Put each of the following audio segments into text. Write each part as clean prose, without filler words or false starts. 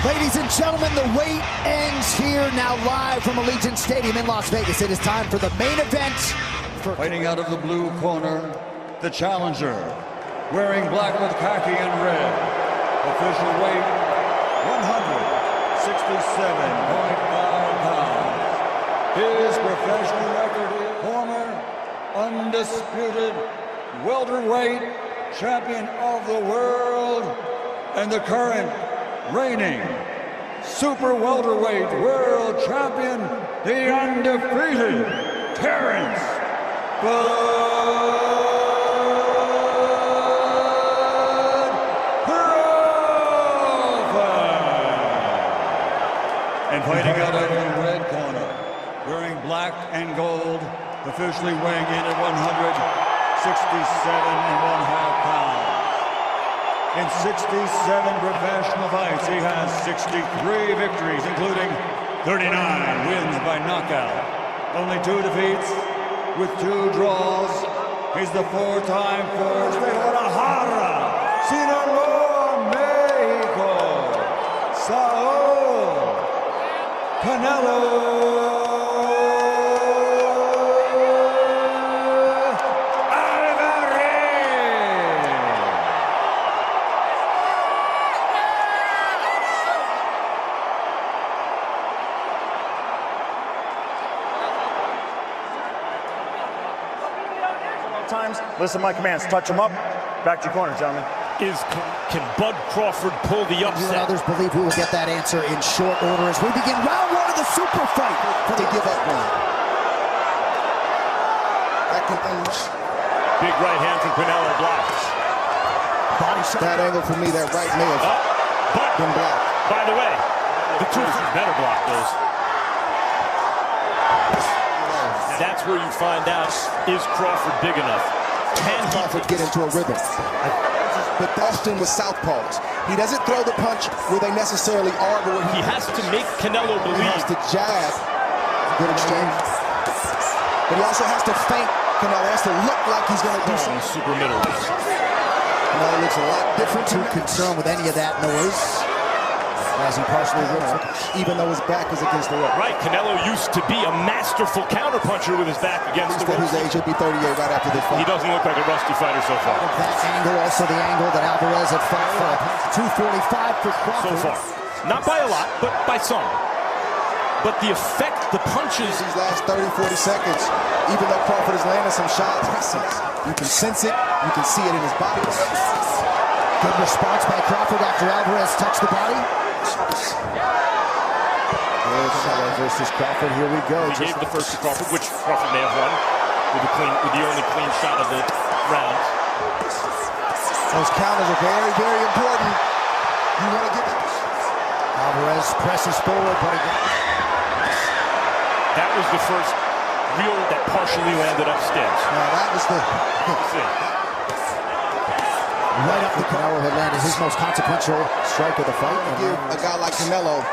Ladies and gentlemen, the wait ends here. Now live from Allegiant Stadium in Las Vegas. It is time for the main event. Fighting out of the blue corner, the challenger, wearing black with khaki and red. Official weight, 167.5 pounds. His professional record is former undisputed welterweight champion of the world and the current reigning super welterweight world champion, the undefeated Terence Crawford. And fighting out of the red corner, wearing black and gold, officially weighing in at 167.5 pounds. In 67 professional fights, he has 63 victories, including 39 wins by knockout. Only 2 defeats with 2 draws. He's the 4-time force de Guadalajara, Sinaloa, Mexico, Saúl, Canelo times. Listen to my commands. Touch him up. Back to your corner, gentlemen. Can Bud Crawford pull the upset? Others believe we will get that answer in short order as we begin round 1 of the super fight for the give up one. Big right hand from Canelo blocks. Body shot. That angle for me, that right may have been blocked. By the way, the two better block those. That's where you find out, is Crawford big enough? Can Crawford get into a rhythm? But often with southpaws, he doesn't throw the punch where they necessarily are, but he has to make Canelo believe. He has to jab. Good exchange. But he also has to feint Canelo. He has to look like he's going to do something. Super middleweight. Canelo looks a lot different. Too concerned with any of that noise. As he partially rips, even though his back is against the rope. Right, Canelo used to be a masterful counterpuncher with his back against the rope. His age will be 38 right after this fight. He doesn't look like a rusty fighter so far. That angle, also the angle that Alvarez had fought for 245 for Crawford. So far. Not by a lot, but by some. But the effect, the punches. These last 30, 40 seconds, even though Crawford is landing some shots, you can sense it, you can see it in his body. Good response by Crawford after Alvarez touched the body. Canelo versus Crawford. Here we go. He gave the first to Crawford, which Crawford may have won with the only clean shot of the round. Those counters are very, very important. You want to get Alvarez presses forward, but again. That was the first real that partially landed upstairs. No, that was the. Right up the Canelo had landed his most consequential strike of the fight. Give a guy like Canelo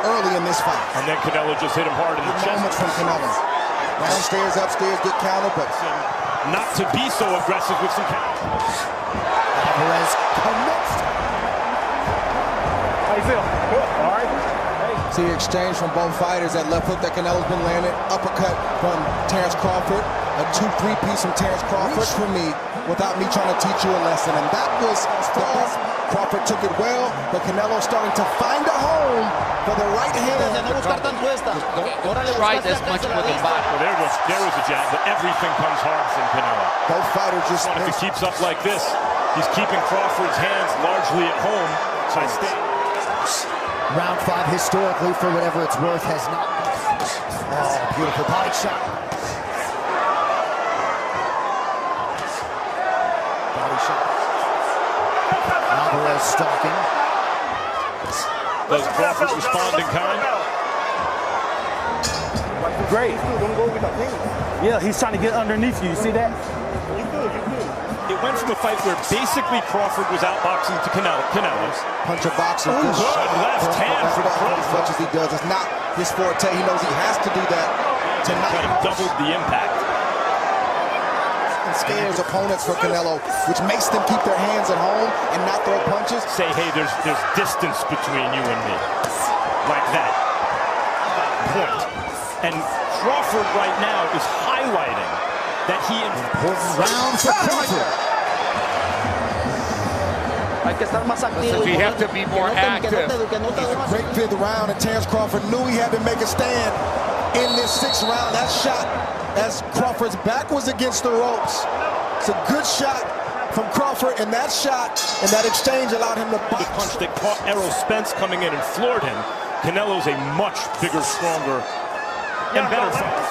early in this fight. And then Canelo just hit him hard in the chest. Moments from Canelo. Downstairs, upstairs, good counter, but not to be so aggressive with some counters. Alvarez connects. How you feel? Good. All right. See the exchange from both fighters. That left hook that Canelo's been landing. Uppercut from Terence Crawford. A 2-3 piece from Terence Crawford for me, without me trying to teach you a lesson. And that was the off. Crawford took it well, but Canelo starting to find a home for the right hand. Try as much with the back. Well, there was a jab, but everything comes hard from Canelo. Both fighters just. If he keeps up like this, he's keeping Crawford's hands largely at home. So I stay. Round 5 historically, for whatever it's worth, has not. Oh, beautiful body shot. Body shot. Alvarez stalking. Does Crawford respond in kind? Great. Yeah, he's trying to get underneath you. You see that? It went from a fight where basically Crawford was outboxing to Canelo's. Punch a boxer. Good left hand from Crawford. As much as he does, it's not his forte. He knows he has to do that tonight. Kind of doubled the impact. scares opponents for Canelo, which makes them keep their hands at home and not throw punches. Say, hey, there's distance between you and me. Like that. Point. And Crawford right now is highlighting that he... Important round for Crawford. We have to be more active. Great fifth round, and Terence Crawford knew he had to make a stand in this sixth round. That shot, as Crawford's back was against the ropes. It's a good shot from Crawford, and that shot and that exchange allowed him to box. The punch that caught Errol Spence coming in and floored him. Canelo's a much bigger, stronger, and better fighter.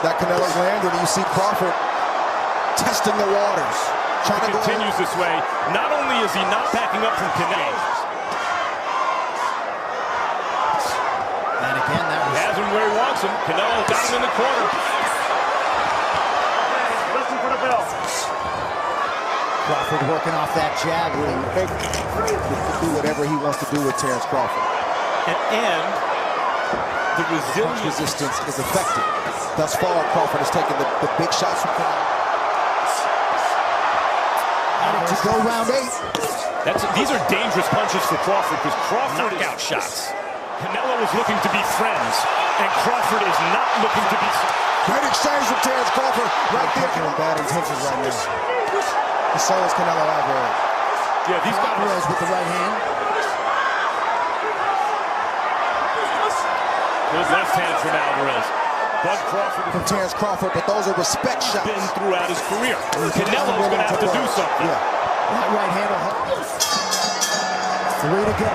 That Canelo's landed, and you see Crawford testing the waters. Trying to continues this way. Not only is he not backing up from Canelo, And again, that he has him where he wants him. Canelo got him in the corner. Listen for the bell. Crawford working off that jab. Do whatever he wants to do with Terence Crawford. And the resistance is effective. Thus far, Crawford has taken the big shots from Canelo. To go round 8. These are dangerous punches for Crawford because Crawford knockout shots. Canelo is looking to be friends, and Crawford is not looking to be. Great exchange from Terence Crawford right there. Taking bad intentions right now. And so is Canelo Alvarez. Yeah, these guys. Alvarez with the right hand. Good left hand from Alvarez. Bud Crawford from Terence Crawford, but those are respect shots. Been throughout his career. Canelo's going to have to do something. Yeah. That right hand will help. 3 to go.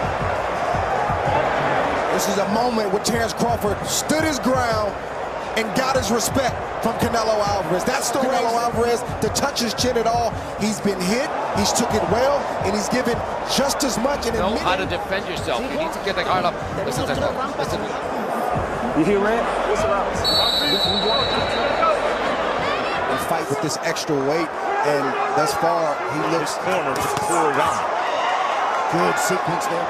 This is a moment where Terence Crawford stood his ground and got his respect from Canelo Alvarez. That's the Canelo Alvarez to touch his chin at all. He's been hit, he's took it well, and he's given just as much. And know how to defend yourself. You need to get the guard up. Listen to that. Listen. You hear Red? They fight with this extra weight, and thus far he looks corner to pour it on. Good sequence there.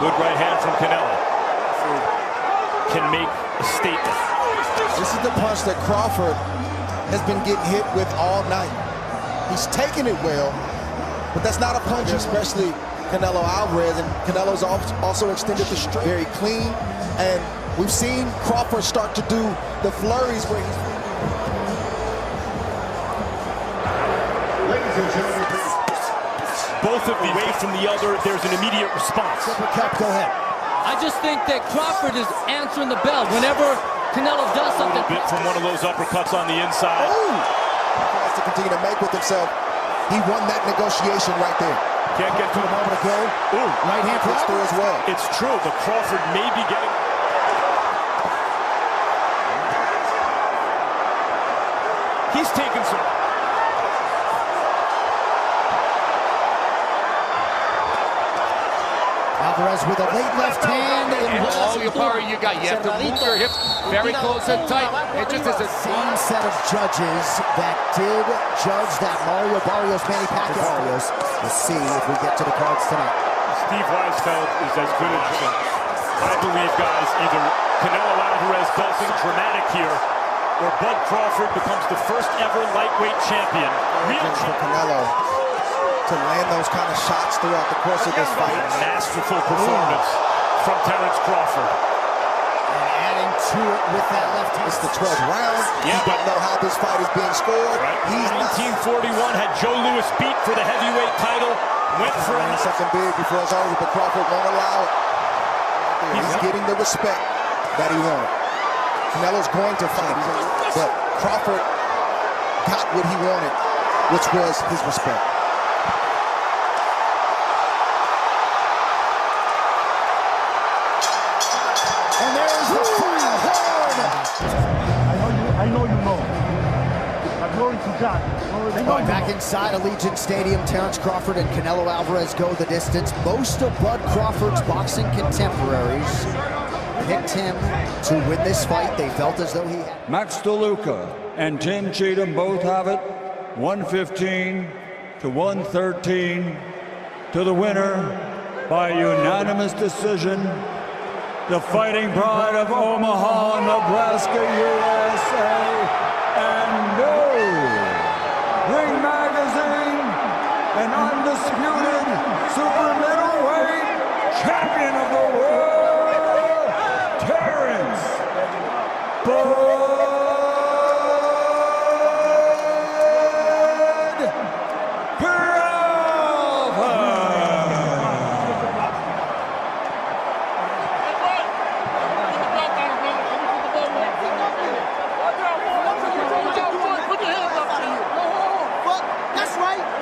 Good right hand from Canelo. Can make a statement. This is the punch that Crawford has been getting hit with all night. He's taking it well, but that's not a punch, especially Canelo Alvarez, and Canelo's also extended the straight. Very clean, and we've seen Crawford start to do the flurries where he's... Both of these away from the other, there's an immediate response. Go ahead. I just think that Crawford is answering the bell whenever Canelo does something. A bit from one of those uppercuts on the inside. Ooh! He has to continue to make with himself. He won that negotiation right there. Can't get to A moment ago. Ooh, right hand puts through as well. It's true, but Crawford may be getting... He's taken some... Alvarez with a late left hand. And all your power you got. You have to move your hips very close and tight. It just is a same set of judges that did judge that Mario Barrios Manny Pacquiao. Barrios. We'll see if we get to the cards tonight. Steve Weisfeld is as good as him. I believe, guys, either Canelo Alvarez does something dramatic here, or Bud Crawford becomes the first ever lightweight champion. Real for Canelo to land those kind of shots throughout the course of this fight. Masterful performance from Terence Crawford. And adding to it with that left hand. It's the 12th round. Yeah, you don't know how this fight is being scored. Right. He's 1941 had Joe Louis beat for the heavyweight title. Went for something big before it's over, but Crawford won't allow it. He's getting the respect that he wanted. Canelo's going to fight, but Crawford got what he wanted, which was his respect. And there's the final horn. I know you know. Glory to God. Going back inside Allegiant Stadium, Terence Crawford and Canelo Alvarez go the distance. Most of Bud Crawford's boxing contemporaries picked him to win this fight. They felt as though he had. Max DeLuca and Tim Cheatham both have it. 115 to 113 to the winner by unanimous decision. The Fighting Pride of Omaha, Nebraska, USA, and no Ring Magazine, and Undisputed super middleweight champion of the world, Terence That's right.